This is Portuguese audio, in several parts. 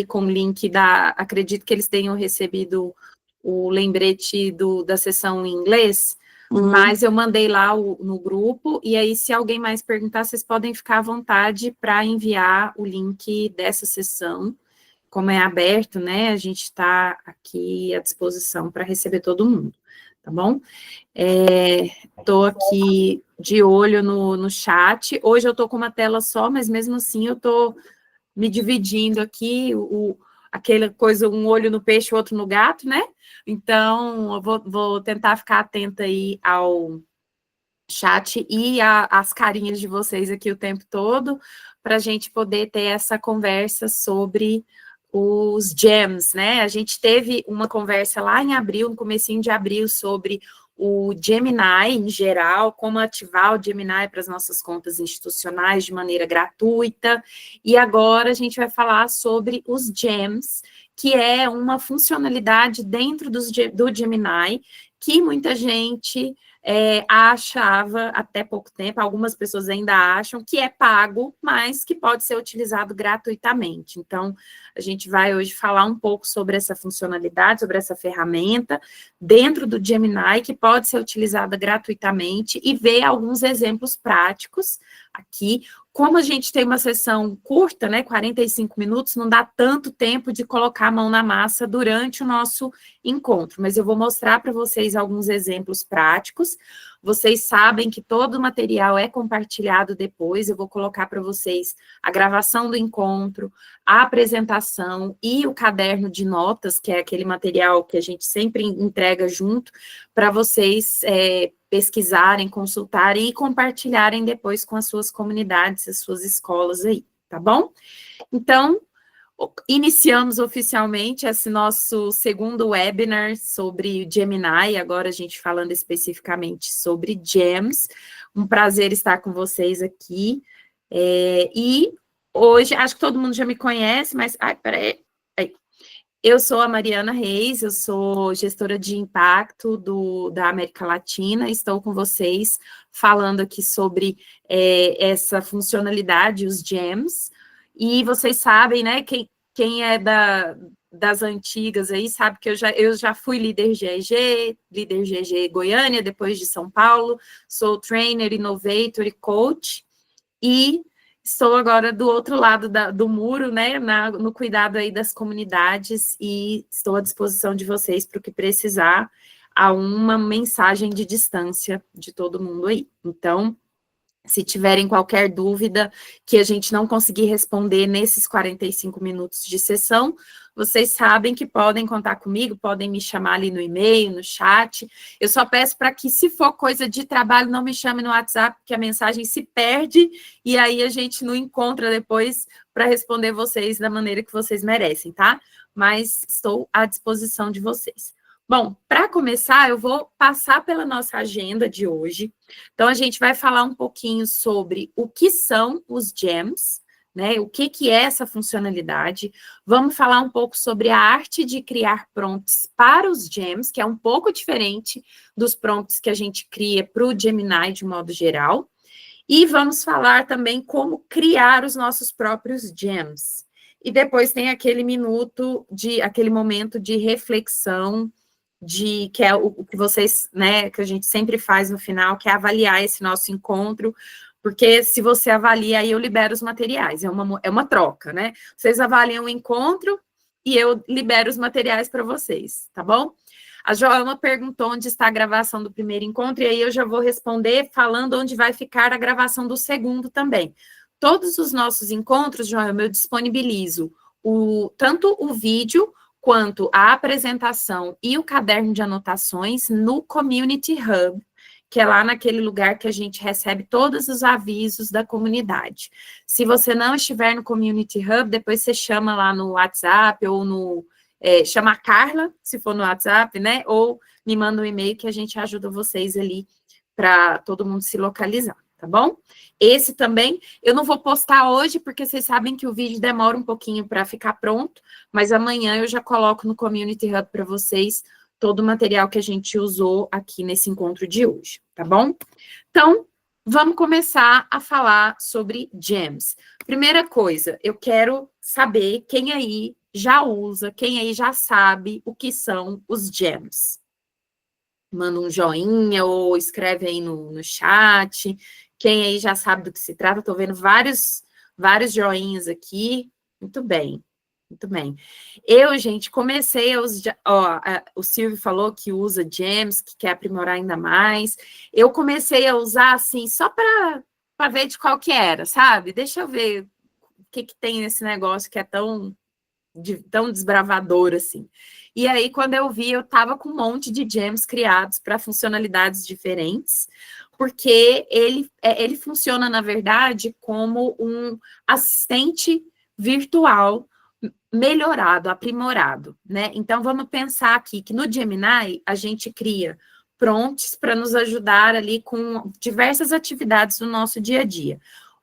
com o link acredito que eles tenham recebido o lembrete da sessão em inglês, mas eu mandei lá no grupo, e aí se alguém mais perguntar, vocês podem ficar à vontade para enviar o link dessa sessão. Como é aberto, né, a gente está aqui à disposição para receber todo mundo, tá bom? Estou aqui de olho no chat. Hoje eu estou com uma tela só, mas mesmo assim eu estou me dividindo aqui, aquela coisa, um olho no peixe, outro no gato, né? Então, eu vou tentar ficar atenta aí ao chat e às carinhas de vocês aqui o tempo todo, para a gente poder ter essa conversa sobre os gems, né? A gente teve uma conversa lá em abril, no comecinho de abril, sobre o Gemini em geral, como ativar o Gemini para as nossas contas institucionais de maneira gratuita, e agora a gente vai falar sobre os gems, que é uma funcionalidade dentro do Gemini, que muita gente achava até pouco tempo, algumas pessoas ainda acham que é pago, mas que pode ser utilizado gratuitamente. Então, a gente vai hoje falar um pouco sobre essa funcionalidade, sobre essa ferramenta dentro do Gemini, que pode ser utilizada gratuitamente, e ver alguns exemplos práticos aqui. Como a gente tem uma sessão curta, né, 45 minutos, não dá tanto tempo de colocar a mão na massa durante o nosso encontro, mas eu vou mostrar para vocês alguns exemplos práticos. Vocês sabem que todo o material é compartilhado depois, eu vou colocar para vocês a gravação do encontro, a apresentação e o caderno de notas, que é aquele material que a gente sempre entrega junto, para vocês pesquisarem, consultarem e compartilharem depois com as suas comunidades, as suas escolas aí, tá bom? Então, iniciamos oficialmente esse nosso segundo webinar sobre o Gemini, agora a gente falando especificamente sobre GEMS. Um prazer estar com vocês aqui. E hoje, acho que todo mundo já me conhece, mas... Ai, peraí. Eu sou a Mariana Reis, eu sou gestora de impacto da América Latina, estou com vocês falando aqui sobre essa funcionalidade, os GEMs, e vocês sabem, né, quem é das antigas aí, sabe que eu já fui líder GG Goiânia, depois de São Paulo, sou trainer, innovator e coach, e estou agora do outro lado do muro, né, no cuidado aí das comunidades, e estou à disposição de vocês para o que precisar, a uma mensagem de distância de todo mundo aí. Então, se tiverem qualquer dúvida que a gente não conseguir responder nesses 45 minutos de sessão, vocês sabem que podem contar comigo, podem me chamar ali no e-mail, no chat. Eu só peço para que, se for coisa de trabalho, não me chame no WhatsApp, porque a mensagem se perde, e aí a gente não encontra depois para responder vocês da maneira que vocês merecem, tá? Mas estou à disposição de vocês. Bom, para começar, eu vou passar pela nossa agenda de hoje. Então, a gente vai falar um pouquinho sobre o que são os GEMs, né? O que é essa funcionalidade. Vamos falar um pouco sobre a arte de criar prompts para os GEMs, que é um pouco diferente dos prompts que a gente cria para o Gemini de modo geral. E vamos falar também como criar os nossos próprios GEMs. E depois tem aquele momento de reflexão, que é o que vocês, né, que a gente sempre faz no final, que é avaliar esse nosso encontro, porque se você avalia, aí eu libero os materiais, é uma troca, né? Vocês avaliam o encontro e eu libero os materiais para vocês, tá bom? A Joelma perguntou onde está a gravação do primeiro encontro, e aí eu já vou responder falando onde vai ficar a gravação do segundo também. Todos os nossos encontros, Joelma, eu disponibilizo tanto o vídeo quanto a apresentação e o caderno de anotações no Community Hub, que é lá naquele lugar que a gente recebe todos os avisos da comunidade. Se você não estiver no Community Hub, depois você chama lá no WhatsApp ou chama a Carla, se for no WhatsApp, né? Ou me manda um e-mail que a gente ajuda vocês ali para todo mundo se localizar, tá bom? Esse também, eu não vou postar hoje, porque vocês sabem que o vídeo demora um pouquinho para ficar pronto, mas amanhã eu já coloco no Community Hub para vocês todo o material que a gente usou aqui nesse encontro de hoje, tá bom? Então, vamos começar a falar sobre GEMs. Primeira coisa, eu quero saber quem aí já usa, quem aí já sabe o que são os gems? Manda um joinha ou escreve aí no chat. Quem aí já sabe do que se trata? Estou vendo vários joinhas aqui. Muito bem, muito bem. Eu, gente, comecei a usar... Ó, o Silvio falou que usa gems, que quer aprimorar ainda mais. Eu comecei a usar, assim, só para ver de qual que era, sabe? Deixa eu ver o que tem nesse negócio que é tão desbravador assim. E aí, quando eu vi, eu estava com um monte de gems criados para funcionalidades diferentes, porque ele funciona, na verdade, como um assistente virtual melhorado, aprimorado, né? Então, vamos pensar aqui que no Gemini a gente cria prompts para nos ajudar ali com diversas atividades do nosso dia a dia.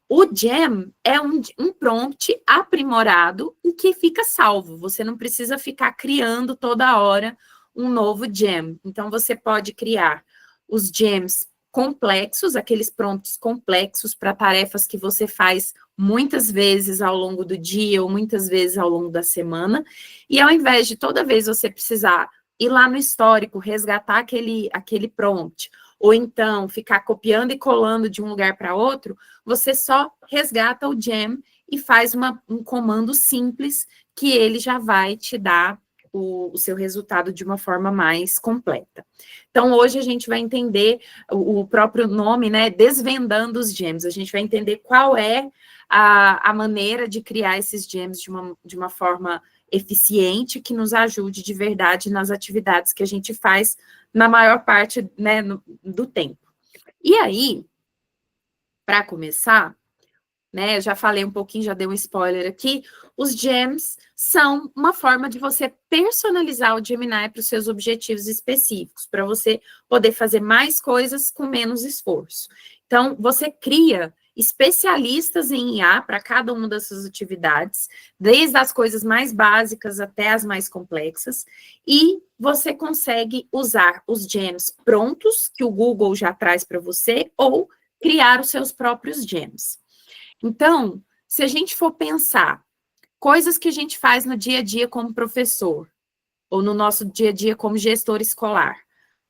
O Gem é um prompt aprimorado e que fica salvo. Você não precisa ficar criando toda hora um novo Gem. Então, você pode criar os Gems complexos, aqueles prompts complexos para tarefas que você faz muitas vezes ao longo do dia ou muitas vezes ao longo da semana. E ao invés de toda vez você precisar ir lá no histórico, resgatar aquele prompt, ou então ficar copiando e colando de um lugar para outro, você só resgata o gem e faz um comando simples que ele já vai te dar o seu resultado de uma forma mais completa. Então, hoje a gente vai entender o próprio nome, né, desvendando os gems. A gente vai entender qual é a maneira de criar esses gems de uma forma eficiente, que nos ajude de verdade nas atividades que a gente faz na maior parte, né, do tempo. E aí, para começar, né, eu já falei um pouquinho, já dei um spoiler aqui, os gems são uma forma de você personalizar o Gemini para os seus objetivos específicos, para você poder fazer mais coisas com menos esforço. Então, você cria especialistas em IA para cada uma dessas atividades, desde as coisas mais básicas até as mais complexas, e você consegue usar os gems prontos, que o Google já traz para você, ou criar os seus próprios gems. Então, se a gente for pensar coisas que a gente faz no dia a dia como professor, ou no nosso dia a dia como gestor escolar,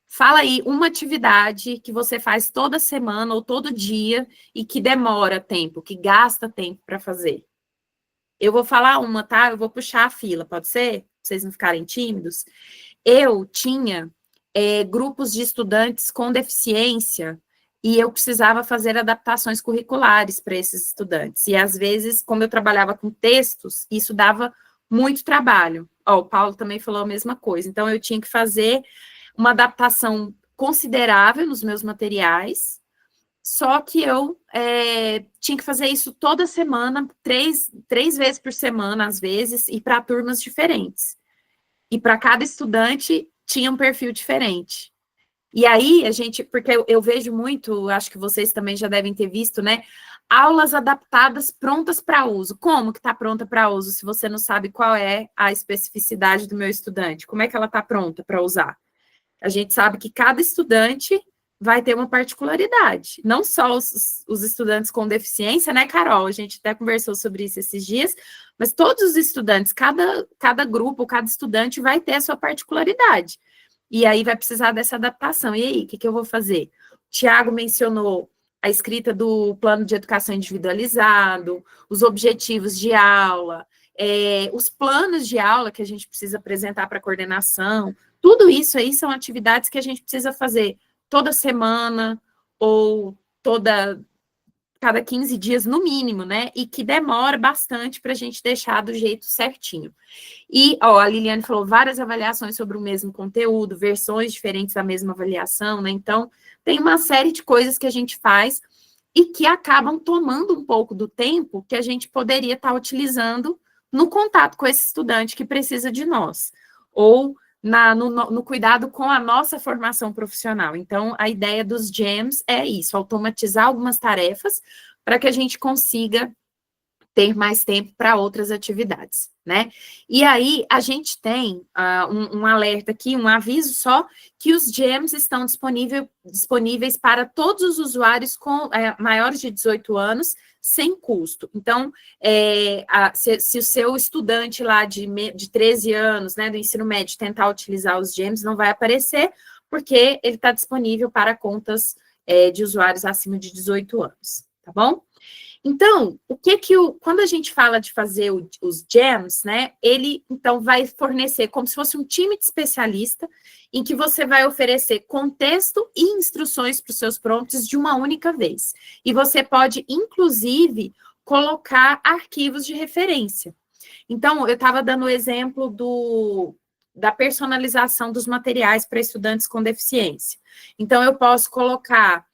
fala aí uma atividade que você faz toda semana ou todo dia e que demora tempo, que gasta tempo para fazer. Eu vou falar uma, tá? Eu vou puxar a fila, pode ser? Pra vocês não ficarem tímidos. Eu tinha grupos de estudantes com deficiência e eu precisava fazer adaptações curriculares para esses estudantes. E, às vezes, como eu trabalhava com textos, isso dava muito trabalho. Ó, o Paulo também falou a mesma coisa. Então, eu tinha que fazer uma adaptação considerável nos meus materiais, só que eu tinha que fazer isso toda semana, três vezes por semana, às vezes, e para turmas diferentes. E para cada estudante tinha um perfil diferente. E aí, porque eu vejo muito, acho que vocês também já devem ter visto, né? Aulas adaptadas prontas para uso. Como que está pronta para uso se você não sabe qual é a especificidade do meu estudante? Como é que ela está pronta para usar? A gente sabe que cada estudante vai ter uma particularidade. Não só os estudantes com deficiência, né, Carol? A gente até conversou sobre isso esses dias, mas todos os estudantes, cada grupo, cada estudante vai ter a sua particularidade. E aí vai precisar dessa adaptação. E aí, o que eu vou fazer? O Tiago mencionou a escrita do plano de educação individualizado, os objetivos de aula, os planos de aula que a gente precisa apresentar para a coordenação. Tudo isso aí são atividades que a gente precisa fazer toda semana ou cada 15 dias no mínimo, né? E que demora bastante para a gente deixar do jeito certinho. E, ó, a Liliane falou várias avaliações sobre o mesmo conteúdo, versões diferentes da mesma avaliação, né? Então, tem uma série de coisas que a gente faz e que acabam tomando um pouco do tempo que a gente poderia estar utilizando no contato com esse estudante que precisa de nós, ou no cuidado com a nossa formação profissional. Então, a ideia dos GEMs é isso, automatizar algumas tarefas para que a gente consiga ter mais tempo para outras atividades, né? E aí, a gente tem um alerta aqui, um aviso só, que os GEMs estão disponíveis para todos os usuários com maiores de 18 anos, sem custo. Então, se o seu estudante lá de 13 anos, né, do ensino médio, tentar utilizar os GEMs, não vai aparecer, porque ele está disponível para contas de usuários acima de 18 anos, tá bom? Então, quando a gente fala de fazer os GEMs, né, ele, então, vai fornecer como se fosse um time de especialista, em que você vai oferecer contexto e instruções para os seus prompts de uma única vez. E você pode, inclusive, colocar arquivos de referência. Então, eu estava dando o exemplo da personalização dos materiais para estudantes com deficiência. Então, eu posso colocar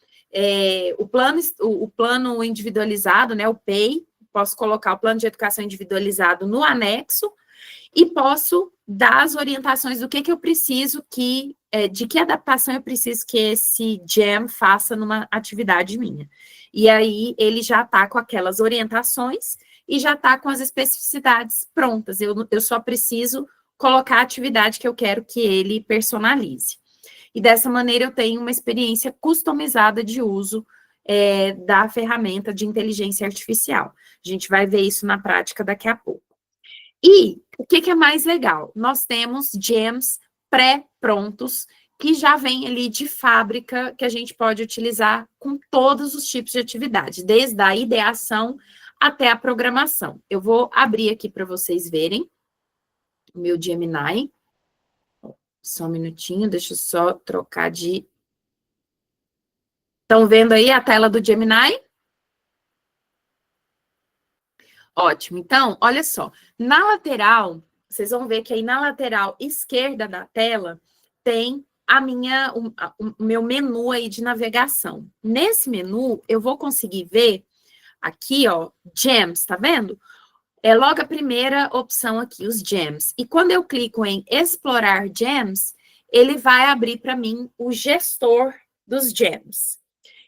o plano individualizado, né, o PEI, posso colocar o plano de educação individualizado no anexo e posso dar as orientações do que eu preciso, de que adaptação eu preciso que esse GEM faça numa atividade minha. E aí, ele já está com aquelas orientações e já está com as especificidades prontas. Eu só preciso colocar a atividade que eu quero que ele personalize. E dessa maneira eu tenho uma experiência customizada de uso da ferramenta de inteligência artificial. A gente vai ver isso na prática daqui a pouco. E o que é mais legal? Nós temos GEMs pré-prontos, que já vem ali de fábrica, que a gente pode utilizar com todos os tipos de atividade, desde a ideação até a programação. Eu vou abrir aqui para vocês verem o meu Gemini. Só um minutinho, deixa eu só trocar de... Estão vendo aí a tela do Gemini? Ótimo. Então, olha só. Na lateral, vocês vão ver que aí na lateral esquerda da tela tem o meu menu aí de navegação. Nesse menu, eu vou conseguir ver aqui, ó, Gems, tá vendo? É logo a primeira opção aqui, os Gems. E quando eu clico em explorar Gems, ele vai abrir para mim o gestor dos Gems.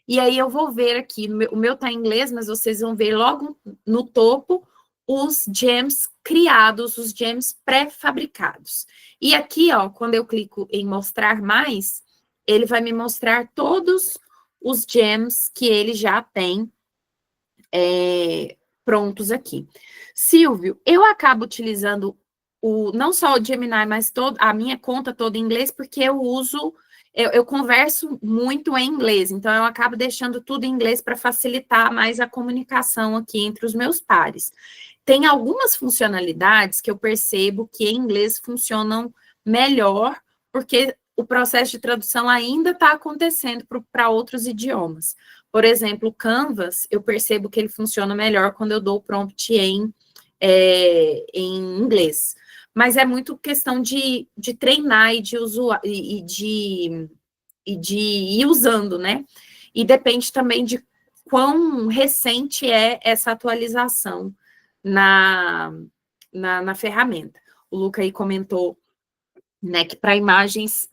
E aí eu vou ver aqui, o meu tá em inglês, mas vocês vão ver logo no topo os Gems criados, os Gems pré-fabricados. E aqui, ó, quando eu clico em mostrar mais, ele vai me mostrar todos os Gems que ele já tem prontos aqui. Silvio, eu acabo utilizando não só o Gemini, mas a minha conta toda em inglês, porque eu converso muito em inglês, então eu acabo deixando tudo em inglês para facilitar mais a comunicação aqui entre os meus pares. Tem algumas funcionalidades que eu percebo que em inglês funcionam melhor, porque o processo de tradução ainda está acontecendo para outros idiomas. Por exemplo, o Canvas, eu percebo que ele funciona melhor quando eu dou o prompt em inglês. Mas é muito questão de treinar e de ir usando, né? E depende também de quão recente é essa atualização na ferramenta. O Luca aí comentou, né, que para imagens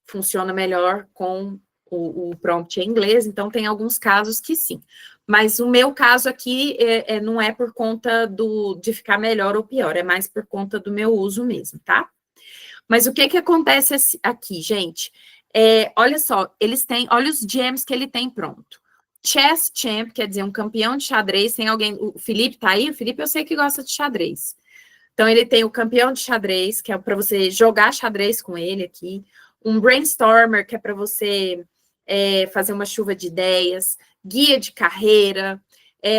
funciona melhor com o prompt em inglês, então tem alguns casos que sim. Mas o meu caso aqui não é por conta de ficar melhor ou pior, é mais por conta do meu uso mesmo, tá? Mas o que acontece aqui, gente? Olha só, olha os gems que ele tem pronto. Chess Champ, quer dizer, um campeão de xadrez, tem alguém, o Felipe tá aí? O Felipe eu sei que gosta de xadrez. Então, ele tem o campeão de xadrez, que é para você jogar xadrez com ele aqui. Um brainstormer, que é para você fazer uma chuva de ideias. Guia de carreira.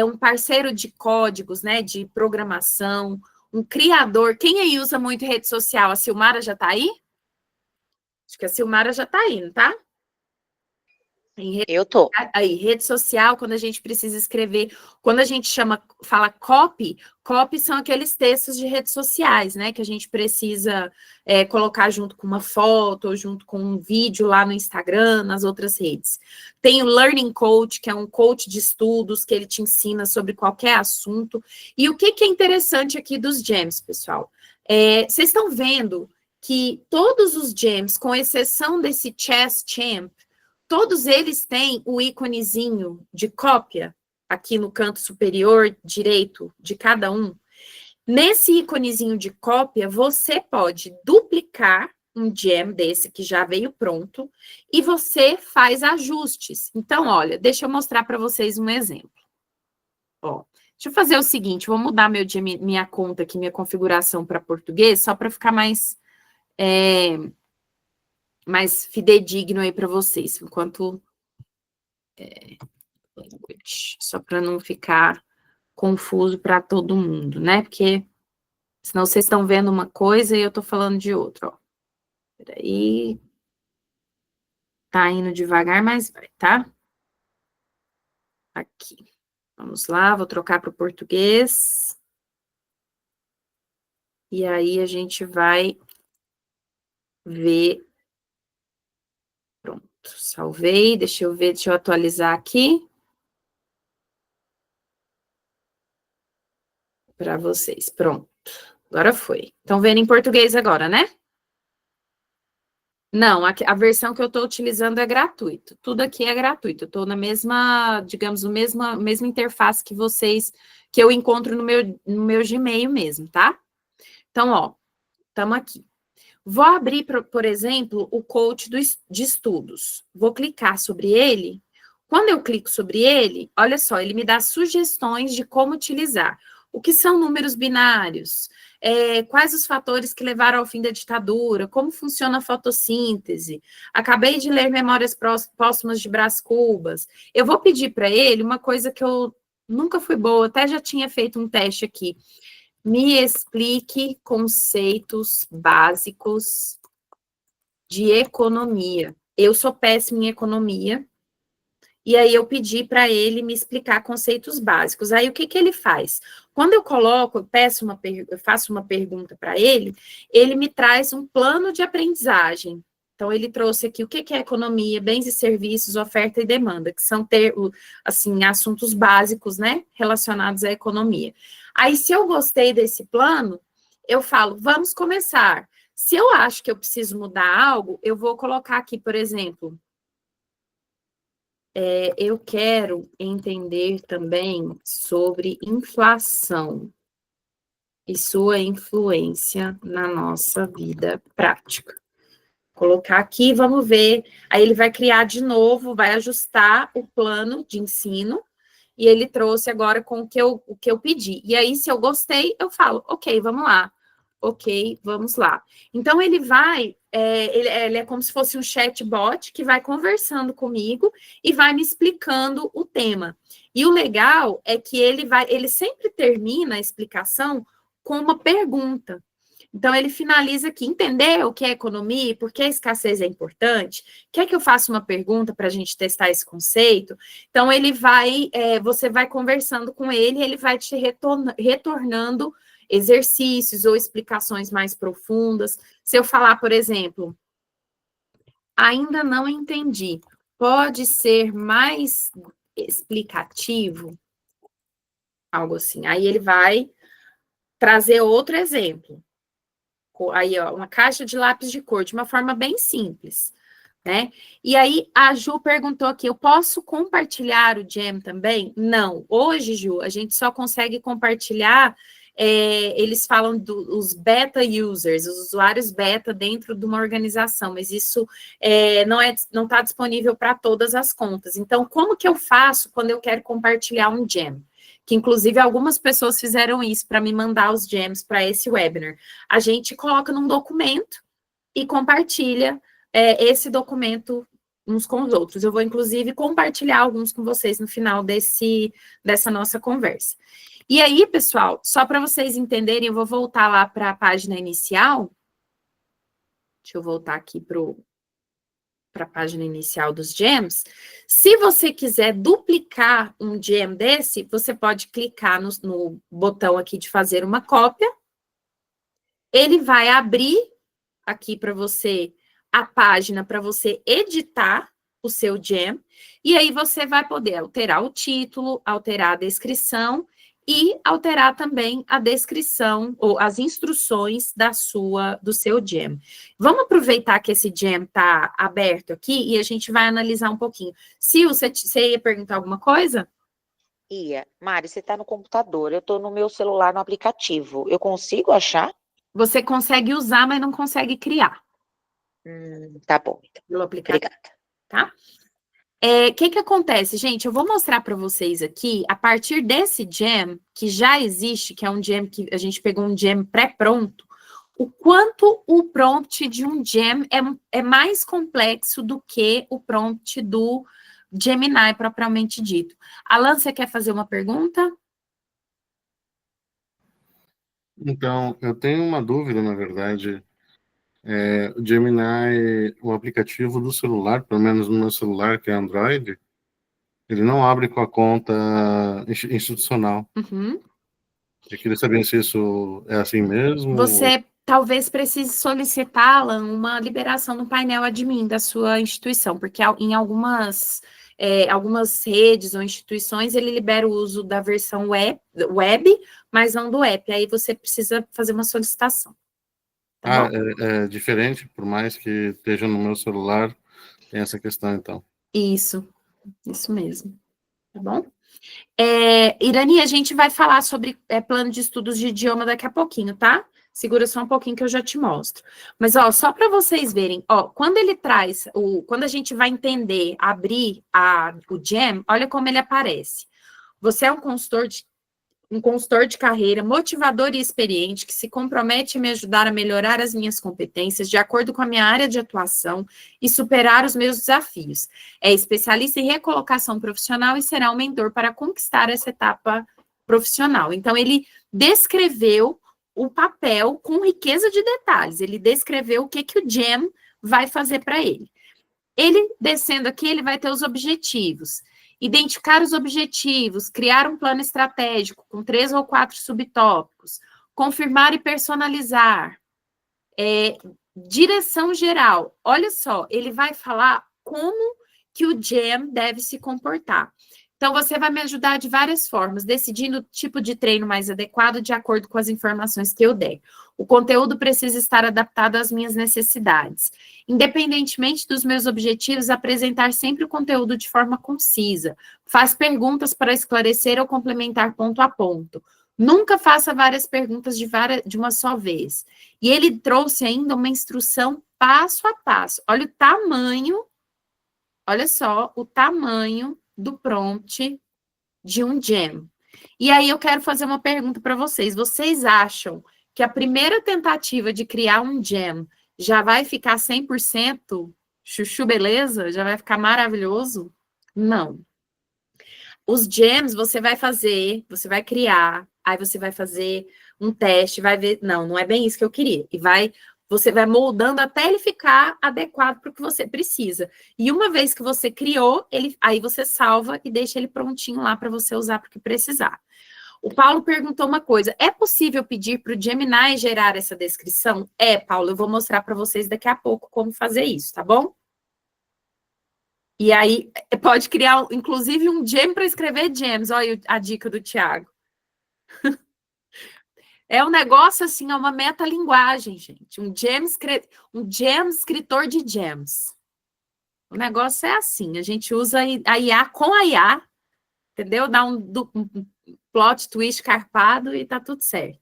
Um parceiro de códigos, né, de programação. Um criador. Quem aí usa muito rede social? A Silmara já está aí? Acho que a Silmara já está aí, não tá? Eu tô. Aí, rede social, quando a gente precisa escrever, quando a gente fala copy são aqueles textos de redes sociais, né, que a gente precisa colocar junto com uma foto, ou junto com um vídeo lá no Instagram, nas outras redes. Tem o Learning Coach, que é um coach de estudos, que ele te ensina sobre qualquer assunto. E o que é interessante aqui dos Gems, pessoal? Vocês estão vendo que todos os Gems, com exceção desse Chess Champ, todos eles têm o íconezinho de cópia, aqui no canto superior direito de cada um, nesse íconezinho de cópia, você pode duplicar um gem desse que já veio pronto e você faz ajustes. Então, olha, deixa eu mostrar para vocês um exemplo. Ó, deixa eu fazer o seguinte, vou mudar minha conta aqui, minha configuração para português, só para ficar mais fidedigno aí para vocês, enquanto só para não ficar confuso para todo mundo, né? Porque senão vocês estão vendo uma coisa e eu tô falando de outra, ó. Peraí. Tá indo devagar, mas vai, tá? Aqui. Vamos lá, vou trocar para o português. E aí a gente vai ver. Pronto, salvei. Deixa eu ver, deixa eu atualizar aqui. Para vocês, pronto. Agora foi. Estão vendo em português agora, né? Não, a versão que eu estou utilizando é gratuito. Tudo aqui é gratuito. Eu estou na mesma, digamos, mesma interface que vocês, que eu encontro no meu Gmail mesmo, tá? Então, ó, estamos aqui. Vou abrir, por exemplo, o coach de estudos. Vou clicar sobre ele. Quando eu clico sobre ele, olha só, ele me dá sugestões de como utilizar. O que são números binários? Quais os fatores que levaram ao fim da ditadura? Como funciona a fotossíntese? Acabei de ler Memórias Póstumas de Brás Cubas. Eu vou pedir para ele uma coisa que eu nunca fui boa, até já tinha feito um teste aqui. Me explique conceitos básicos de economia. Eu sou péssima em economia, e aí eu pedi para ele me explicar conceitos básicos. Aí o que ele faz? Quando eu coloco, eu faço uma pergunta para ele me traz um plano de aprendizagem. Então, ele trouxe aqui o que é economia, bens e serviços, oferta e demanda, que são assim, assuntos básicos, né, relacionados à economia. Aí, se eu gostei desse plano, eu falo, vamos começar. Se eu acho que eu preciso mudar algo, eu vou colocar aqui, por exemplo, eu quero entender também sobre inflação e sua influência na nossa vida prática. Colocar aqui, vamos ver. Aí ele vai criar de novo, vai ajustar o plano de ensino, e ele trouxe agora com o que eu pedi. E aí, se eu gostei, eu falo, ok, vamos lá. Ok, vamos lá. Então, ele vai, ele é como se fosse um chatbot que vai conversando comigo e vai me explicando o tema. E o legal é que ele sempre termina a explicação com uma pergunta. Então, ele finaliza aqui, entendeu o que é economia, por que a escassez é importante? Quer que eu faça uma pergunta para a gente testar esse conceito? Então, você vai conversando com ele vai te retornando exercícios ou explicações mais profundas. Se eu falar, por exemplo, ainda não entendi, pode ser mais explicativo? Algo assim. Aí ele vai trazer outro exemplo. Aí, ó, uma caixa de lápis de cor, de uma forma bem simples, né? E aí, a Ju perguntou aqui, eu posso compartilhar o Gem também? Não. Hoje, Ju, a gente só consegue compartilhar, eles falam dos beta users, os usuários beta dentro de uma organização, mas isso não está disponível para todas as contas. Então, como que eu faço quando eu quero compartilhar um Gem? Que inclusive algumas pessoas fizeram isso para me mandar os gems para esse webinar. A gente coloca num documento e compartilha esse documento uns com os outros. Eu vou, inclusive, compartilhar alguns com vocês no final dessa nossa conversa. E aí, pessoal, só para vocês entenderem, eu vou voltar lá para a página inicial. Deixa eu voltar aqui para a página inicial dos gems. Se você quiser duplicar um gem desse, você pode clicar no botão aqui de fazer uma cópia. Ele vai abrir aqui para você a página para você editar o seu gem, e aí você vai poder alterar o título, alterar a descrição e alterar também a descrição ou as instruções do seu gem. Vamos aproveitar que esse gem está aberto aqui e a gente vai analisar um pouquinho. Sil, você ia perguntar alguma coisa? Mari, você está no computador, eu estou no meu celular, no aplicativo. Eu consigo achar? Você consegue usar, mas não consegue criar. Tá bom. Então. Pelo aplicativo. Obrigada. Tá? Que acontece, gente? Eu vou mostrar para vocês aqui, a partir desse gem, que já existe, que é um gem que a gente pegou um gem pré-pronto, o quanto o prompt de um gem é mais complexo do que o prompt do Gemini, propriamente dito. Alan, você quer fazer uma pergunta? Então, eu tenho uma dúvida, na verdade. O Gemini, o aplicativo do celular, pelo menos no meu celular, que é Android, ele não abre com a conta institucional. Uhum. Eu queria saber se isso é assim mesmo. Você talvez precise solicitar, Alan, uma liberação no painel admin da sua instituição, porque em algumas redes ou instituições ele libera o uso da versão web, mas não do app. Aí você precisa fazer uma solicitação. Tá bom? É diferente, por mais que esteja no meu celular, tem essa questão, então. Isso mesmo. Tá bom? Irani, a gente vai falar sobre plano de estudos de idioma daqui a pouquinho, tá? Segura só um pouquinho que eu já te mostro. Mas, ó, só para vocês verem, ó, quando ele traz, quando a gente vai entender, abrir o Gem, olha como ele aparece. Você é um consultor de carreira, motivador e experiente, que se compromete a me ajudar a melhorar as minhas competências de acordo com a minha área de atuação e superar os meus desafios. É especialista em recolocação profissional e será um mentor para conquistar essa etapa profissional. Então, ele descreveu o papel com riqueza de detalhes. Ele descreveu o que o Gem vai fazer para ele. Ele, descendo aqui, ele vai ter os objetivos. Identificar os objetivos, criar um plano estratégico com 3 ou 4 subtópicos, confirmar e personalizar, direção geral. Olha só, ele vai falar como que o Gem deve se comportar. Então, você vai me ajudar de várias formas, decidindo o tipo de treino mais adequado de acordo com as informações que eu der. O conteúdo precisa estar adaptado às minhas necessidades. Independentemente dos meus objetivos, apresentar sempre o conteúdo de forma concisa. Faz perguntas para esclarecer ou complementar ponto a ponto. Nunca faça várias perguntas de uma só vez. E ele trouxe ainda uma instrução passo a passo. Olha o tamanho, olha só o tamanho do prompt de um Gem. E aí eu quero fazer uma pergunta para vocês. Vocês acham que a primeira tentativa de criar um Gem já vai ficar 100% chuchu beleza? Já vai ficar maravilhoso? Não. Os Gems você vai fazer, você vai criar, aí você vai fazer um teste, vai ver, não é bem isso que eu queria. Você vai moldando até ele ficar adequado para o que você precisa. E uma vez que você criou, aí você salva e deixa ele prontinho lá para você usar para o que precisar. O Paulo perguntou uma coisa, é possível pedir para o Gemini gerar essa descrição? Paulo, eu vou mostrar para vocês daqui a pouco como fazer isso, tá bom? E aí, pode criar, inclusive, um Gem para escrever Gems. Olha a dica do Thiago. É um negócio, assim, é uma metalinguagem, gente. Um Gem escritor de Gems. O negócio é assim, a gente usa a IA com a IA, entendeu? Dá um plot twist carpado e tá tudo certo.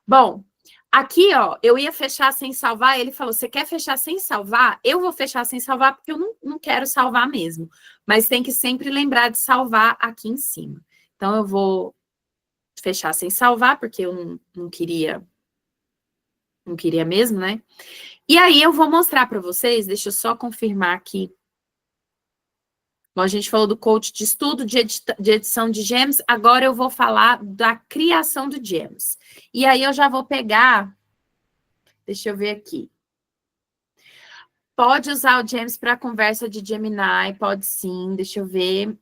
Bom, aqui, ó, eu ia fechar sem salvar, ele falou, você quer fechar sem salvar? Eu vou fechar sem salvar porque eu não quero salvar mesmo. Mas tem que sempre lembrar de salvar aqui em cima. Então, eu vou fechar sem salvar, porque eu não queria mesmo, né? E aí, eu vou mostrar para vocês, deixa eu só confirmar aqui. Bom, a gente falou do coach de estudo, de edição de Gems, agora eu vou falar da criação do Gems. E aí, eu já vou pegar, deixa eu ver aqui. Pode usar o Gems para conversa de Gemini, pode sim, deixa eu ver.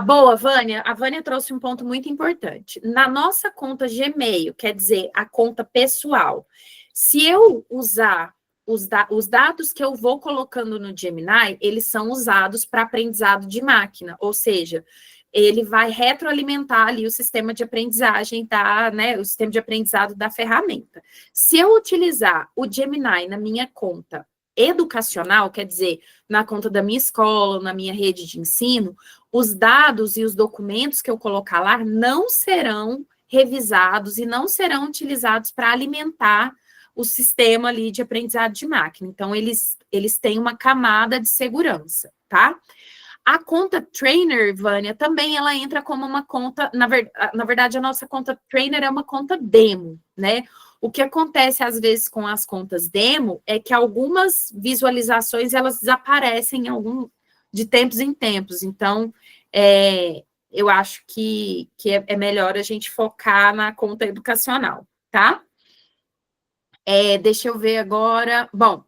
Boa, Vânia. A Vânia trouxe um ponto muito importante. Na nossa conta Gmail, quer dizer, a conta pessoal, se eu usar os dados que eu vou colocando no Gemini, eles são usados para aprendizado de máquina, ou seja, ele vai retroalimentar ali o sistema de aprendizagem o sistema de aprendizado da ferramenta. Se eu utilizar o Gemini na minha conta educacional, quer dizer, na conta da minha escola, na minha rede de ensino, os dados e os documentos que eu colocar lá não serão revisados e não serão utilizados para alimentar o sistema ali de aprendizado de máquina. Então, eles têm uma camada de segurança, tá? A conta Trainer, Vânia, também ela entra como uma conta, na verdade, a nossa conta Trainer é uma conta demo, né? O que acontece, às vezes, com as contas demo é que algumas visualizações, elas desaparecem de tempos em tempos. Então, eu acho que é melhor a gente focar na conta educacional, tá? Deixa eu ver agora. Bom,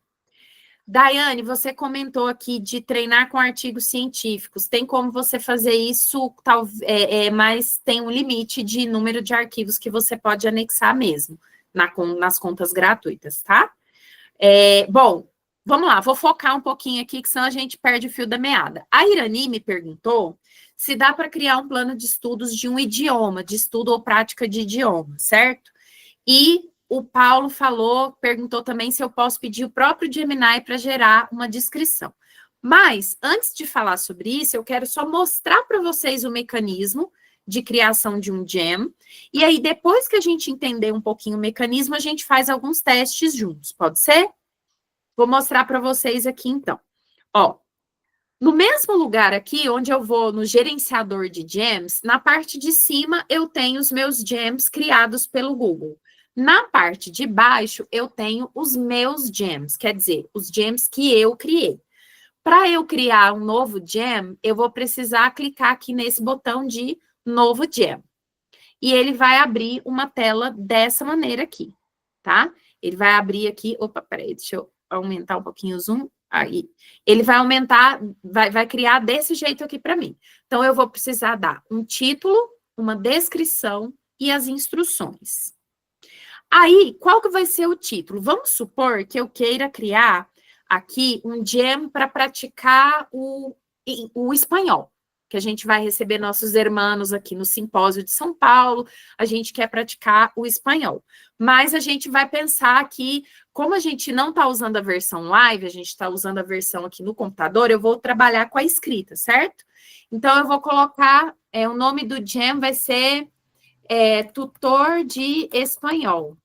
Daiane, você comentou aqui de treinar com artigos científicos. Tem como você fazer isso, mas tem um limite de número de arquivos que você pode anexar mesmo nas contas gratuitas, tá? Bom, vamos lá, vou focar um pouquinho aqui, que senão a gente perde o fio da meada. A Irani me perguntou se dá para criar um plano de estudos de um idioma, de estudo ou prática de idioma, certo? E o Paulo perguntou também se eu posso pedir o próprio Gemini para gerar uma descrição. Mas, antes de falar sobre isso, eu quero só mostrar para vocês o mecanismo de criação de um gem, e aí, depois que a gente entender um pouquinho o mecanismo, a gente faz alguns testes juntos, pode ser? Vou mostrar para vocês aqui, então. Ó, no mesmo lugar aqui, onde eu vou no gerenciador de gems, na parte de cima eu tenho os meus gems criados pelo Google. Na parte de baixo, eu tenho os meus gems, quer dizer, os gems que eu criei. Para eu criar um novo gem, eu vou precisar clicar aqui nesse botão de novo gem. E ele vai abrir uma tela dessa maneira aqui, tá? Ele vai abrir aqui... Opa, peraí, deixa eu aumentar um pouquinho o zoom. Aí. Ele vai aumentar, vai criar desse jeito aqui para mim. Então, eu vou precisar dar um título, uma descrição e as instruções. Aí, qual que vai ser o título? Vamos supor que eu queira criar aqui um gem para praticar o espanhol, que a gente vai receber nossos irmãos aqui no simpósio de São Paulo, a gente quer praticar o espanhol. Mas a gente vai pensar que, como a gente não está usando a versão live, a gente está usando a versão aqui no computador, eu vou trabalhar com a escrita, certo? Então, eu vou colocar, o nome do gem vai ser tutor de espanhol.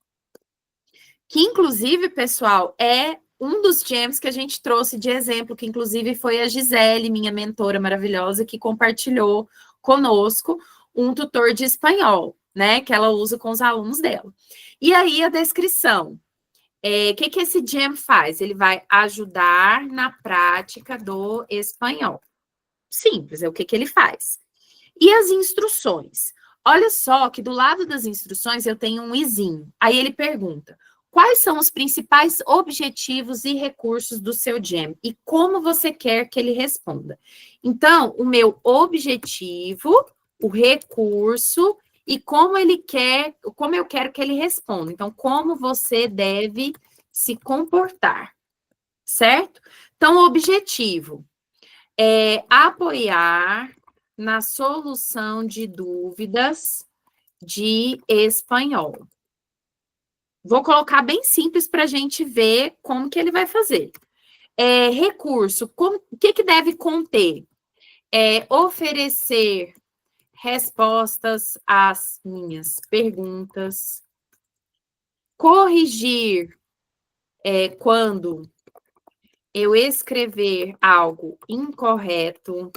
Que, inclusive, pessoal, é um dos gems que a gente trouxe de exemplo, que inclusive foi a Gisele, minha mentora maravilhosa, que compartilhou conosco um tutor de espanhol, né, que ela usa com os alunos dela. E aí a descrição. O que esse gem faz? Ele vai ajudar na prática do espanhol. Simples, é o que ele faz. E as instruções? Olha só que do lado das instruções eu tenho um izinho. Aí ele pergunta: quais são os principais objetivos e recursos do seu gem? E como você quer que ele responda? Então, o meu objetivo, o recurso e como eu quero que ele responda. Então, como você deve se comportar, certo? Então, o objetivo é apoiar na solução de dúvidas de espanhol. Vou colocar bem simples para a gente ver como que ele vai fazer. Recurso, o que deve conter? Oferecer respostas às minhas perguntas, corrigir quando eu escrever algo incorreto,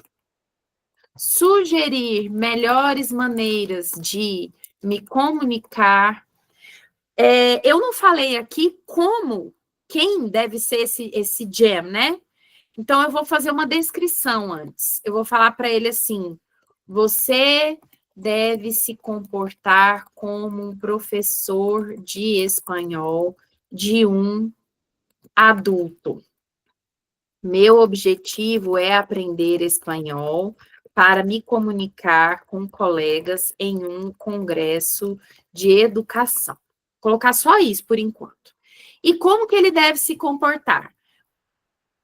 sugerir melhores maneiras de me comunicar. Eu não falei aqui quem deve ser esse gem, né? Então, eu vou fazer uma descrição antes. Eu vou falar para ele assim: você deve se comportar como um professor de espanhol de um adulto. Meu objetivo é aprender espanhol para me comunicar com colegas em um congresso de educação. Vou colocar só isso por enquanto. E como que ele deve se comportar?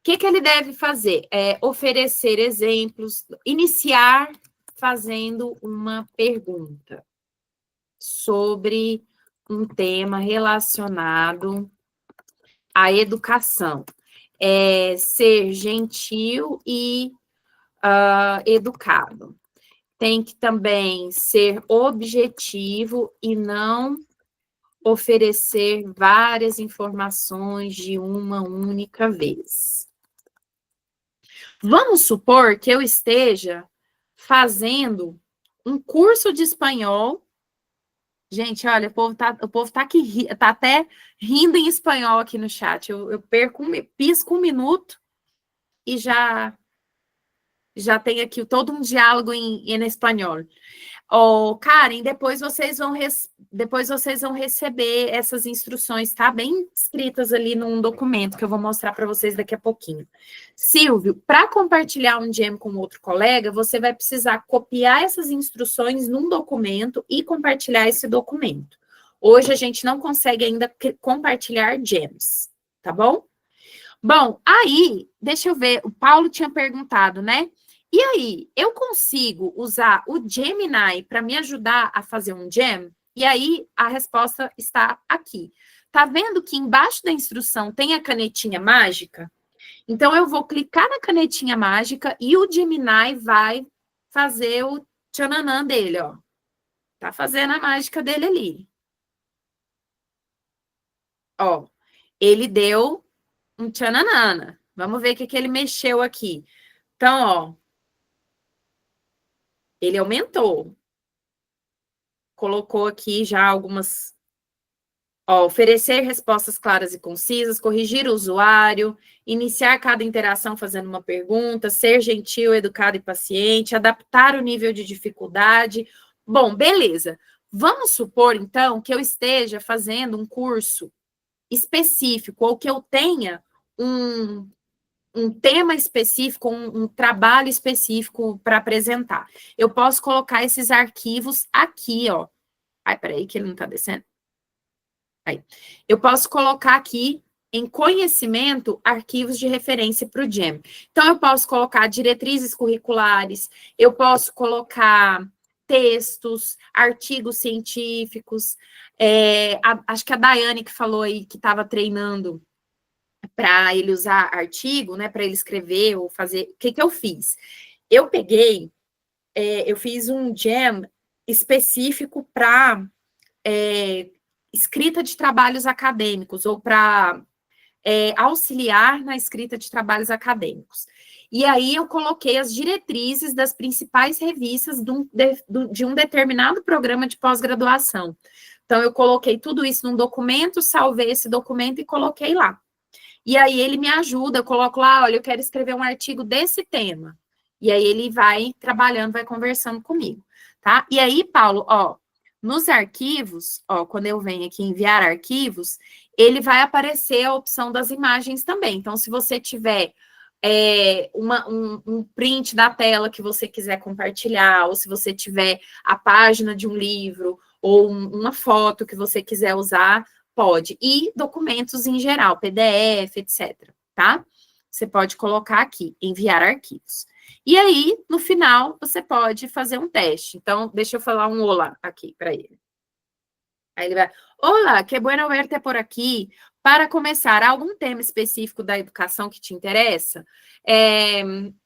O que ele deve fazer? Oferecer exemplos, iniciar fazendo uma pergunta sobre um tema relacionado à educação. ser gentil e educado. Tem que também ser objetivo e não oferecer várias informações de uma única vez. Vamos supor que eu esteja fazendo um curso de espanhol. Gente, olha, o povo tá aqui, tá até rindo em espanhol aqui no chat. Eu pisco um minuto e já tem aqui todo um diálogo em espanhol. Oh, Karen, depois vocês vão receber essas instruções, tá? Bem escritas ali num documento que eu vou mostrar para vocês daqui a pouquinho. Silvio, para compartilhar um jam com outro colega, você vai precisar copiar essas instruções num documento e compartilhar esse documento. Hoje a gente não consegue ainda compartilhar jams, tá bom? Bom, aí, deixa eu ver, o Paulo tinha perguntado, né? E aí, eu consigo usar o Gemini para me ajudar a fazer um jam? E aí, a resposta está aqui. Tá vendo que embaixo da instrução tem a canetinha mágica? Então, eu vou clicar na canetinha mágica e o Gemini vai fazer o tchananã dele, ó. Tá fazendo a mágica dele ali. Ó, ele deu um tchananana. Vamos ver o que ele mexeu aqui. Então, ó, ele aumentou. Colocou aqui já algumas... Ó, oferecer respostas claras e concisas, corrigir o usuário, iniciar cada interação fazendo uma pergunta, ser gentil, educado e paciente, adaptar o nível de dificuldade. Bom, beleza. Vamos supor, então, que eu esteja fazendo um curso específico ou que eu tenha um tema específico, um trabalho específico para apresentar. Eu posso colocar esses arquivos aqui, ó. Ai, peraí, que ele não está descendo. Aí. Eu posso colocar aqui, em conhecimento, arquivos de referência para o GEM. Então, eu posso colocar diretrizes curriculares, eu posso colocar textos, artigos científicos. Acho que a Daiane que falou aí que estava treinando para ele usar artigo, né, para ele escrever ou fazer. O que eu fiz? Eu peguei, eu fiz um jam específico para escrita de trabalhos acadêmicos ou para auxiliar na escrita de trabalhos acadêmicos. E aí eu coloquei as diretrizes das principais revistas de um determinado programa de pós-graduação. Então, eu coloquei tudo isso num documento, salvei esse documento e coloquei lá. E aí ele me ajuda, eu coloco lá, olha, eu quero escrever um artigo desse tema. E aí ele vai trabalhando, vai conversando comigo, tá? E aí, Paulo, ó, nos arquivos, ó, quando eu venho aqui enviar arquivos, ele vai aparecer a opção das imagens também. Então, se você tiver um print da tela que você quiser compartilhar, ou se você tiver a página de um livro, ou uma foto que você quiser usar, pode. E documentos em geral, PDF, etc. Tá? Você pode colocar aqui, enviar arquivos. E aí, no final, você pode fazer um teste. Então, deixa eu falar um olá aqui para ele. Aí ele vai, olá, que bueno verte por aqui. Para começar, algum tema específico da educação que te interessa?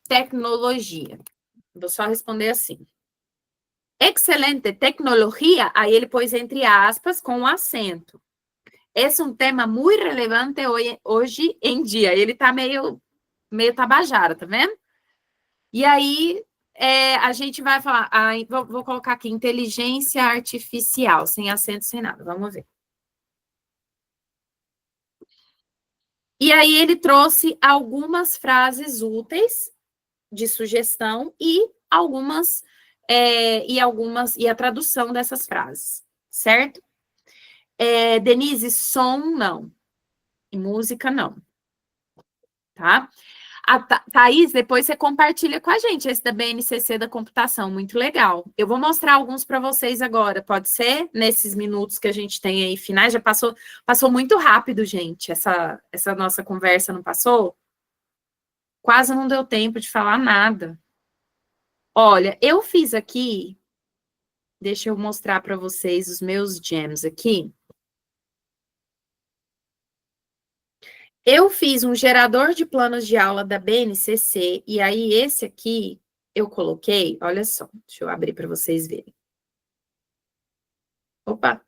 Tecnologia. Vou só responder assim. Excelente tecnologia, aí ele pôs entre aspas com um acento. É um tema muito relevante hoje em dia. Ele tá meio tabajara, tá vendo? E aí, a gente vai falar... vou colocar aqui, inteligência artificial, sem acento, sem nada. Vamos ver. E aí, ele trouxe algumas frases úteis de sugestão e a tradução dessas frases, certo? Denise, som não. E música não. Tá? A Thaís, depois você compartilha com a gente esse da BNCC da computação, muito legal. Eu vou mostrar alguns para vocês agora, pode ser? Nesses minutos que a gente tem aí finais, já passou muito rápido, gente, essa nossa conversa, não passou? Quase não deu tempo de falar nada. Olha, eu fiz aqui, deixa eu mostrar para vocês os meus jams aqui. Eu fiz um gerador de planos de aula da BNCC, e aí esse aqui eu coloquei, olha só, deixa eu abrir para vocês verem. Opa,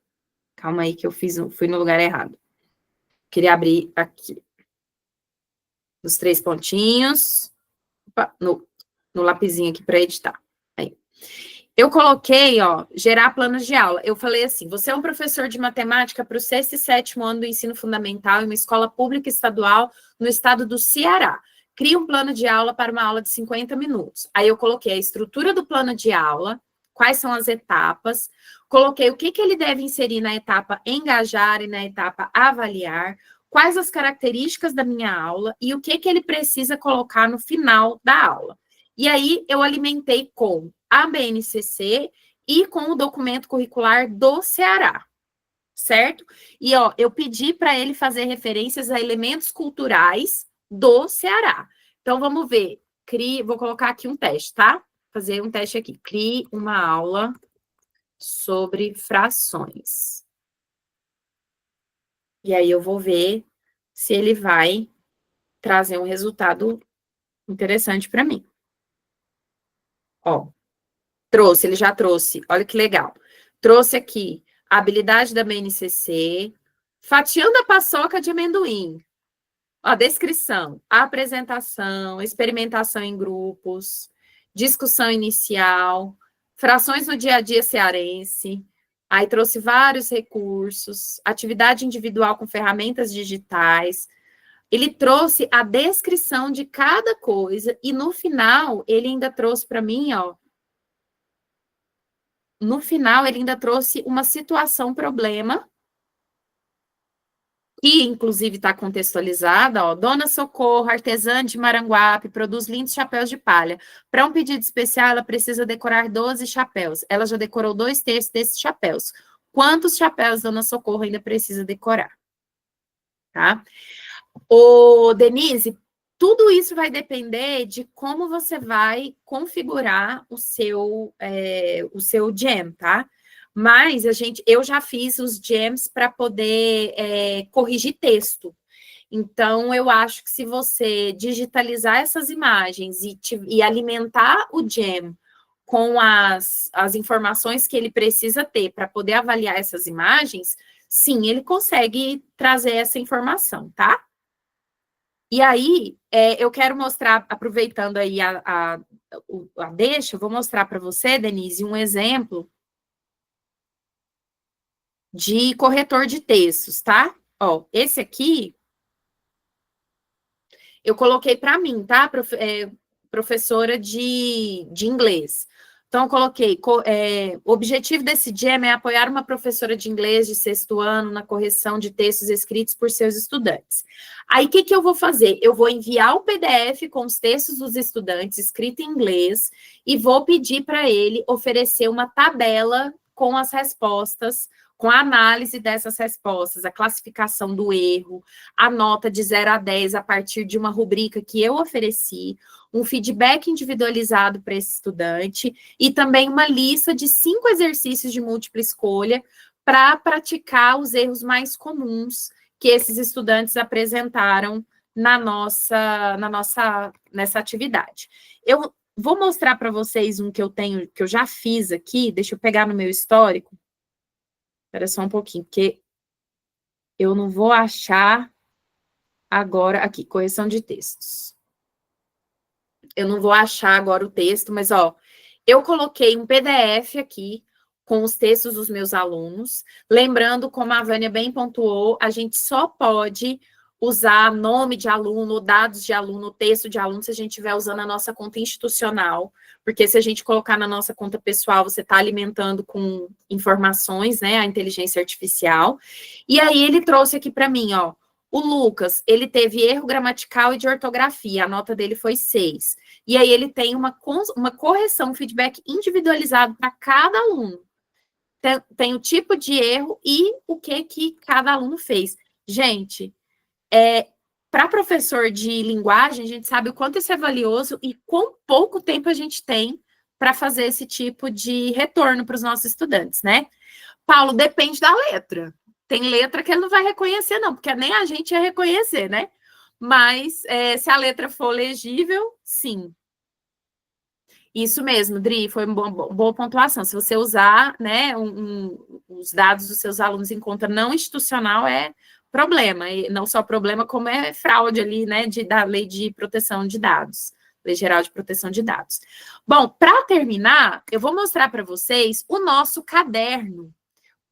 calma aí que eu fui no lugar errado. Queria abrir aqui. Os 3 pontinhos. Opa, no lapisinho aqui para editar. Aí. Eu coloquei, ó, gerar planos de aula. Eu falei assim, você é um professor de matemática para o 6º e 7º ano do ensino fundamental em uma escola pública estadual no estado do Ceará. Crie um plano de aula para uma aula de 50 minutos. Aí eu coloquei a estrutura do plano de aula, quais são as etapas, coloquei o que ele deve inserir na etapa engajar e na etapa avaliar, quais as características da minha aula e o que ele precisa colocar no final da aula. E aí eu alimentei com a BNCC e com o documento curricular do Ceará, certo? E, ó, eu pedi para ele fazer referências a elementos culturais do Ceará. Então, vamos ver. Vou colocar aqui um teste, tá? Fazer um teste aqui. Crie uma aula sobre frações. E aí eu vou ver se ele vai trazer um resultado interessante para mim. Ó, ele já trouxe, olha que legal. Trouxe aqui a habilidade da BNCC, fatiando a paçoca de amendoim. Ó, descrição, apresentação, experimentação em grupos, discussão inicial, frações no dia a dia cearense. Aí trouxe vários recursos, atividade individual com ferramentas digitais. Ele trouxe a descrição de cada coisa e no final ele ainda trouxe para mim, ó, no final, ele ainda trouxe uma situação, problema, que inclusive está contextualizada, ó, Dona Socorro, artesã de Maranguape, produz lindos chapéus de palha. Para um pedido especial, ela precisa decorar 12 chapéus. Ela já decorou 2/3 desses chapéus. Quantos chapéus Dona Socorro ainda precisa decorar? Tá? Ô, Denise, tudo isso vai depender de como você vai configurar o seu jam, tá? Mas eu já fiz os jams para poder corrigir texto. Então, eu acho que se você digitalizar essas imagens e alimentar o jam com as informações que ele precisa ter para poder avaliar essas imagens, sim, ele consegue trazer essa informação, tá? E aí, eu quero mostrar, aproveitando aí a deixa, eu vou mostrar para você, Denise, um exemplo de corretor de textos, tá? Ó, esse aqui, eu coloquei para mim, tá? Professora de inglês. Então, eu coloquei, o objetivo desse jam é apoiar uma professora de inglês de 6º ano na correção de textos escritos por seus estudantes. Aí, o que eu vou fazer? Eu vou enviar o PDF com os textos dos estudantes escrito em inglês e vou pedir para ele oferecer uma tabela com as respostas, com a análise dessas respostas, a classificação do erro, a nota de 0 a 10 a partir de uma rubrica que eu ofereci, um feedback individualizado para esse estudante e também uma lista de 5 exercícios de múltipla escolha para praticar os erros mais comuns que esses estudantes apresentaram nessa atividade. Eu vou mostrar para vocês um que eu já fiz aqui, deixa eu pegar no meu histórico. Espera só um pouquinho, porque eu não vou achar agora, aqui, correção de textos. Eu não vou achar agora o texto, mas, ó, eu coloquei um PDF aqui com os textos dos meus alunos. Lembrando, como a Vânia bem pontuou, a gente só pode usar nome de aluno, dados de aluno, texto de aluno, se a gente estiver usando a nossa conta institucional, porque se a gente colocar na nossa conta pessoal, você está alimentando com informações, né, a inteligência artificial. E aí ele trouxe aqui para mim, ó, o Lucas, ele teve erro gramatical e de ortografia, a nota dele foi 6. E aí ele tem uma correção, feedback individualizado para cada aluno. Tem o tipo de erro e o que cada aluno fez. Gente, para professor de linguagem, a gente sabe o quanto isso é valioso e quão pouco tempo a gente tem para fazer esse tipo de retorno para os nossos estudantes, né? Paulo, depende da letra. Tem letra que ele não vai reconhecer, não, porque nem a gente ia reconhecer, né? Mas se a letra for legível, sim. Isso mesmo, Dri, foi uma boa pontuação. Se você usar, né, os dados dos seus alunos em conta não institucional, é problema. E não só problema, como é fraude ali, né, da Lei de Proteção de Dados. Lei Geral de Proteção de Dados. Bom, para terminar, eu vou mostrar para vocês o nosso caderno,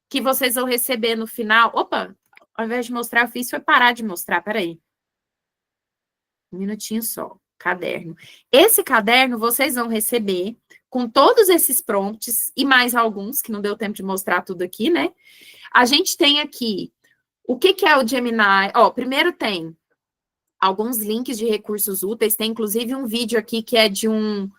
que vocês vão receber no final. Opa, ao invés de mostrar, eu fiz foi parar de mostrar, peraí. Um minutinho só. Caderno. Esse caderno vocês vão receber com todos esses prompts e mais alguns, que não deu tempo de mostrar tudo aqui, né? A gente tem aqui o que é o Gemini. Ó, primeiro tem alguns links de recursos úteis, tem inclusive um vídeo aqui que é de um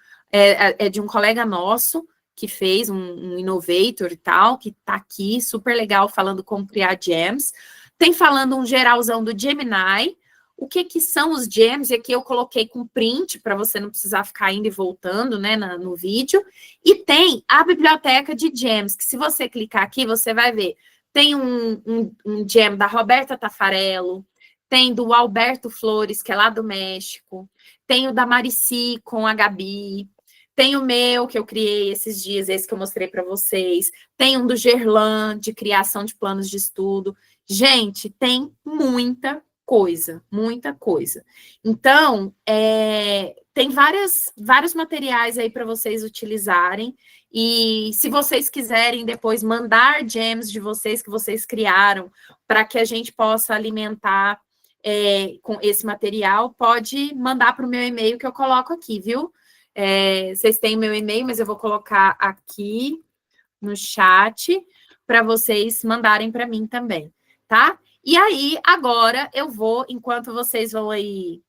colega nosso que fez, um innovator e tal, que tá aqui, super legal, falando como criar gems. Tem falando um geralzão do Gemini. O que são os gems? E aqui eu coloquei com print, para você não precisar ficar indo e voltando, né, no vídeo. E tem a biblioteca de gems, que se você clicar aqui, você vai ver. Tem um gem da Roberta Tafarello, tem do Alberto Flores, que é lá do México, tem o da Marici com a Gabi, tem o meu, que eu criei esses dias, esse que eu mostrei para vocês, tem um do Gerlan, de criação de planos de estudo. Gente, tem muita coisa, muita coisa. Então, tem vários materiais aí para vocês utilizarem, e se vocês quiserem depois mandar gems de vocês que vocês criaram, para que a gente possa alimentar com esse material, pode mandar para o meu e-mail que eu coloco aqui, viu? Vocês têm meu e-mail, mas eu vou colocar aqui no chat para vocês mandarem para mim também, tá? E aí, agora, eu vou, enquanto vocês vão aí...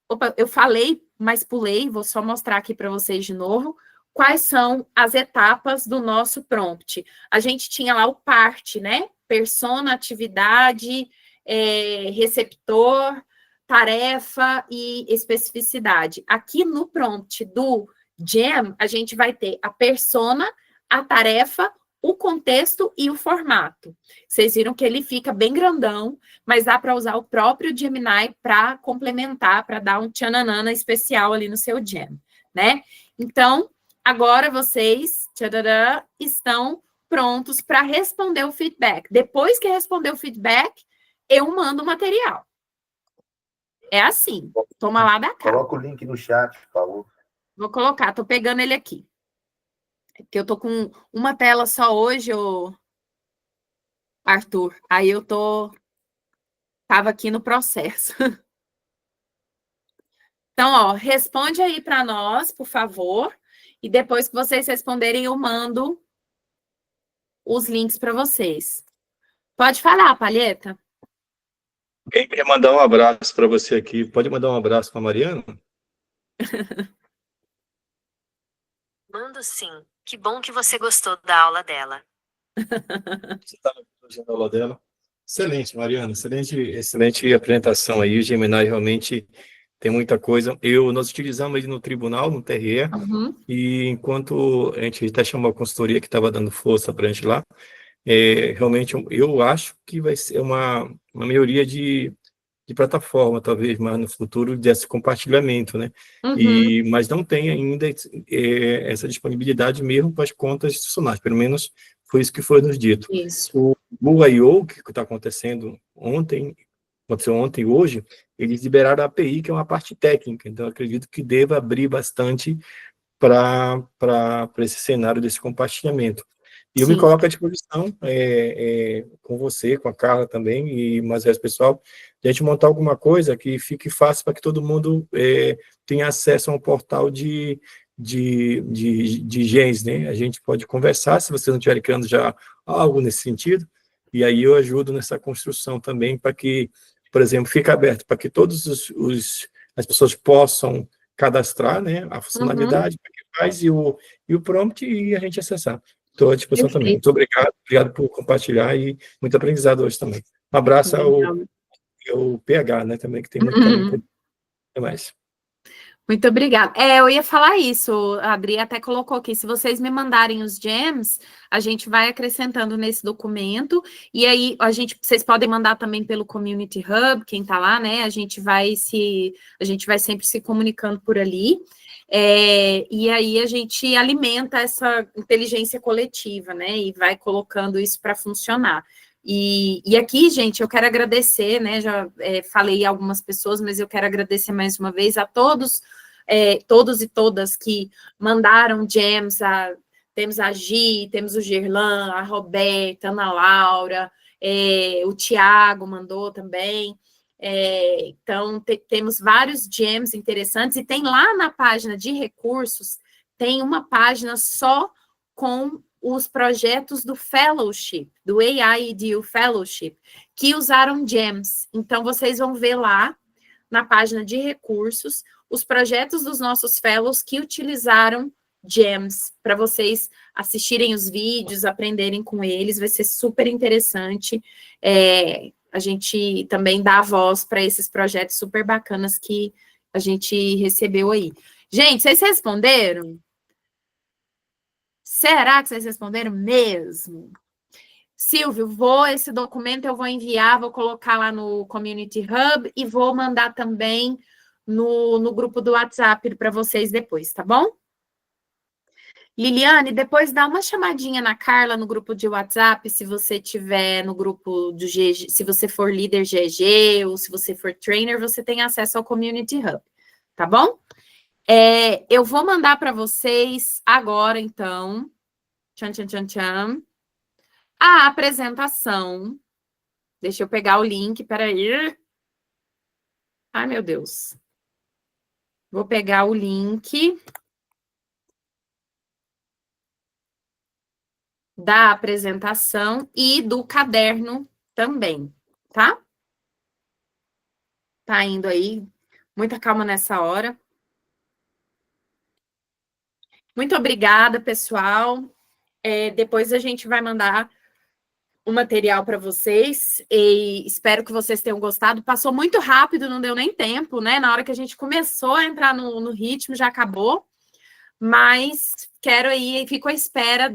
Opa, eu falei, mas pulei, vou só mostrar aqui para vocês de novo, quais são as etapas do nosso prompt. A gente tinha lá o part, né? Persona, atividade, receptor, tarefa e especificidade. Aqui no prompt do Gem, a gente vai ter a persona, a tarefa, o contexto e o formato. Vocês viram que ele fica bem grandão, mas dá para usar o próprio Gemini para complementar, para dar um tchananana especial ali no seu Gem, né? Então, agora vocês estão prontos para responder o feedback. Depois que responder o feedback, eu mando o material. É assim, toma lá da cá. Coloca o link no chat, por favor. Vou colocar, tô pegando ele aqui. Porque eu tô com uma tela só hoje, Arthur. Aí eu tava aqui no processo. Então, ó, responde aí para nós, por favor. E depois que vocês responderem, eu mando os links para vocês. Pode falar, Palheta. Quem quer mandar um abraço para você aqui? Pode mandar um abraço para a Mariana? Mando sim. Que bom que você gostou da aula dela. Você estava elogiando a aula dela. Excelente, Mariana. Excelente apresentação aí. O Gemini realmente tem muita coisa. Nós utilizamos ele no tribunal, no TRE, e enquanto a gente até chamou a consultoria que estava dando força para a gente lá, realmente eu acho que vai ser uma melhoria de plataforma, talvez mais no futuro, desse compartilhamento, né? Mas não tem ainda essa disponibilidade mesmo para as contas institucionais, pelo menos foi isso que foi nos dito. Isso. O Google I.O., que está aconteceu ontem e hoje, eles liberaram a API, que é uma parte técnica, então acredito que deva abrir bastante para esse cenário desse compartilhamento. E eu me coloco à disposição com você, com a Carla também, e mais o resto pessoal, de a gente montar alguma coisa que fique fácil para que todo mundo tenha acesso a um portal de gems, né? A gente pode conversar, se vocês não estiverem criando já algo nesse sentido, e aí eu ajudo nessa construção também, para que, por exemplo, fique aberto para que todas as pessoas possam cadastrar, né, a funcionalidade que faz e o prompt e a gente acessar. Estou à disposição também. Muito obrigado por compartilhar e muito aprendizado hoje também. Um abraço ao PH, né, também, que tem muito carinho. Até mais. Muito obrigada. Eu ia falar isso, a Adri até colocou aqui, se vocês me mandarem os gems, a gente vai acrescentando nesse documento, e aí vocês podem mandar também pelo Community Hub, quem tá lá, né, a gente vai sempre se comunicando por ali, e aí a gente alimenta essa inteligência coletiva, né, e vai colocando isso para funcionar. E aqui, gente, eu quero agradecer, né, já falei a algumas pessoas, mas eu quero agradecer mais uma vez a todos e todas que mandaram gems, temos a Gi, temos o Gerlan, a Roberta, a Ana Laura, o Tiago mandou também, então temos vários gems interessantes, e tem lá na página de recursos, tem uma página só com os projetos do Fellowship, do AI EDU Fellowship, que usaram gems. Então, vocês vão ver lá, na página de recursos, os projetos dos nossos fellows que utilizaram gems, para vocês assistirem os vídeos, aprenderem com eles, vai ser super interessante. A gente também dá voz para esses projetos super bacanas que a gente recebeu aí. Gente, vocês responderam? Será que vocês responderam mesmo? Silvio, esse documento eu vou enviar, vou colocar lá no Community Hub e vou mandar também no grupo do WhatsApp para vocês depois, tá bom? Liliane, depois dá uma chamadinha na Carla no grupo de WhatsApp, se você tiver no grupo do GG, se você for líder GG ou se você for trainer, você tem acesso ao Community Hub, tá bom? Eu vou mandar para vocês agora, então, a apresentação. Deixa eu pegar o link, peraí. Ai, meu Deus. Vou pegar o link da apresentação e do caderno também, tá? Tá indo aí. Muita calma nessa hora. Muito obrigada, pessoal. Depois a gente vai mandar o material para vocês e espero que vocês tenham gostado. Passou muito rápido, não deu nem tempo, né? Na hora que a gente começou a entrar no ritmo, já acabou. Mas quero aí, fico à espera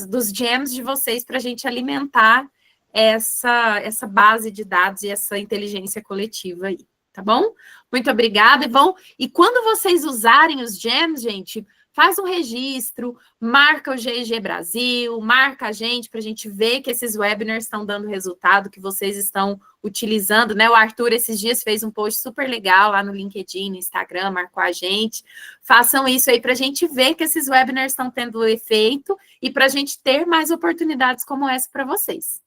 dos gems de vocês para a gente alimentar essa base de dados e essa inteligência coletiva aí, tá bom? Muito obrigada, e quando vocês usarem os gems, gente, faz um registro, marca o GG Brasil, marca a gente para a gente ver que esses webinars estão dando resultado, que vocês estão utilizando, né? O Arthur esses dias fez um post super legal lá no LinkedIn, no Instagram, marcou a gente. Façam isso aí para a gente ver que esses webinars estão tendo efeito e para a gente ter mais oportunidades como essa para vocês.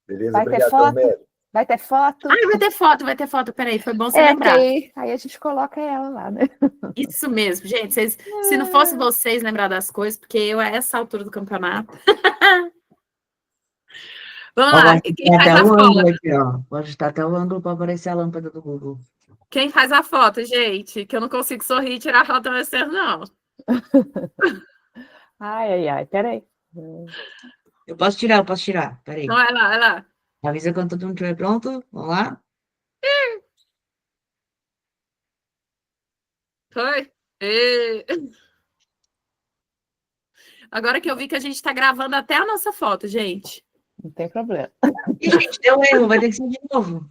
Beleza, Vai obrigado, ter foto? Carmelo. Vai ter foto? Vai ter foto. Peraí, foi bom você lembrar. Aí a gente coloca ela lá, né? Isso mesmo, gente. Se não fosse vocês lembrar das coisas, porque eu a essa altura do campeonato. Vamos lá. Quem faz a foto? Aqui, ó. Pode estar até o ângulo para aparecer a lâmpada do Google. Quem faz a foto, gente? Que eu não consigo sorrir e tirar a foto mais cedo, não. Ai, peraí. Eu posso tirar. Peraí. Não, vai lá. Avisa quando todo mundo estiver pronto. Vamos lá. Foi? Agora que eu vi que a gente está gravando até a nossa foto, gente. Não tem problema. Ih, gente, deu erro. Vai ter que ser de novo.